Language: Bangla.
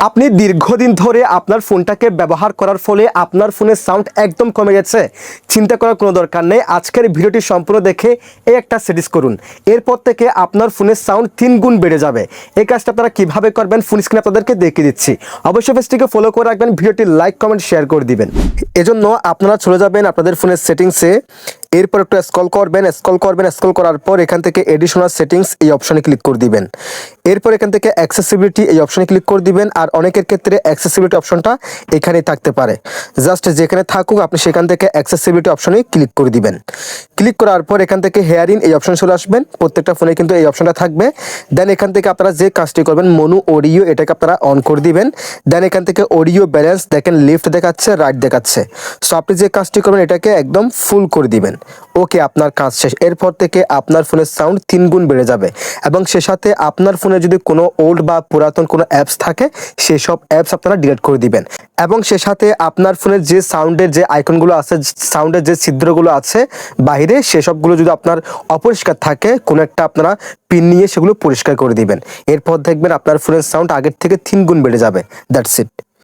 আপনি দীর্ঘদিন ধরে আপনার ফোনটাকে ব্যবহার করার ফলে আপনার ফোনের সাউন্ড একদম কমে গেছে, চিন্তা করার কোনো দরকার নেই। আজকের ভিডিওটি সম্পূর্ণ দেখে এই একটা সেটিংস করুন, এরপর থেকে আপনার ফোনের সাউন্ড 3 গুণ বেড়ে যাবে। এই কাজটা আপনারা কীভাবে করবেন ফোন স্ক্রিনে আপনাদেরকে দেখিয়ে দিচ্ছি। অবশ্যই পেজটিকে ফলো করে রাখবেন, ভিডিওটি লাইক কমেন্ট শেয়ার করে দিবেন। এজন্য আপনারা চলে যাবেন আপনাদের ফোনের সেটিংসে, এরপর একটু স্ক্রল করার পর এখান থেকে এডিশনাল সেটিংস এই অপশনে ক্লিক করে দিবেন। এরপর এখান থেকে অ্যাক্সেসিবিলিটি এই অপশনে ক্লিক করে দিবেন। আর অনেকের ক্ষেত্রে অ্যাক্সেসিবিলিটি অপশনটা এখানেই থাকতে পারে, জাস্ট যেখানে থাকুক আপনি সেখান থেকে অ্যাক্সেসিবিলিটি অপশনে ক্লিক করে দিবেন। ক্লিক করার পর এখান থেকে হেয়ারিং এই অপশন চলে আসবেন, প্রত্যেকটা ফোনে কিন্তু এই অপশনটা থাকবে। দেন এখান থেকে আপনারা যে কাজটি করবেন মনো অডিও এটাকে আপনারা অন করে দিবেন। দেন এখান থেকে অডিও ব্যালেন্স দেখেন লেফট দেখাচ্ছে রাইট দেখাচ্ছে, সো আপনি যে কাজটি করবেন এটাকে একদম ফুল করে দিবেন। ওকে, আপনার কাজ শেষ। এরপর থেকে আপনার ফোনের সাউন্ড 3 গুণ বেড়ে যাবে এবং সে সাথে আপনার ফোনে যদি কোনো ওল্ড বা পুরাতন কোনো অ্যাপস থাকে সেসব অ্যাপস আপনারা ডিলিট করে দিবেন। এবং সে সাথে আপনার ফোনের যে সাউন্ডের যে আইকনগুলো আছে, সাউন্ডের যে ছিদ্রগুলো আছে বাইরে, সেসবগুলো যদি আপনার অপরিষ্কার থাকে কোনো একটা আপনারা পিন নিয়ে সেগুলো পরিষ্কার করে দিবেন। এরপর দেখবেন আপনার ফোনের সাউন্ড আগের থেকে 3 গুণ বেড়ে যাবে। That's it.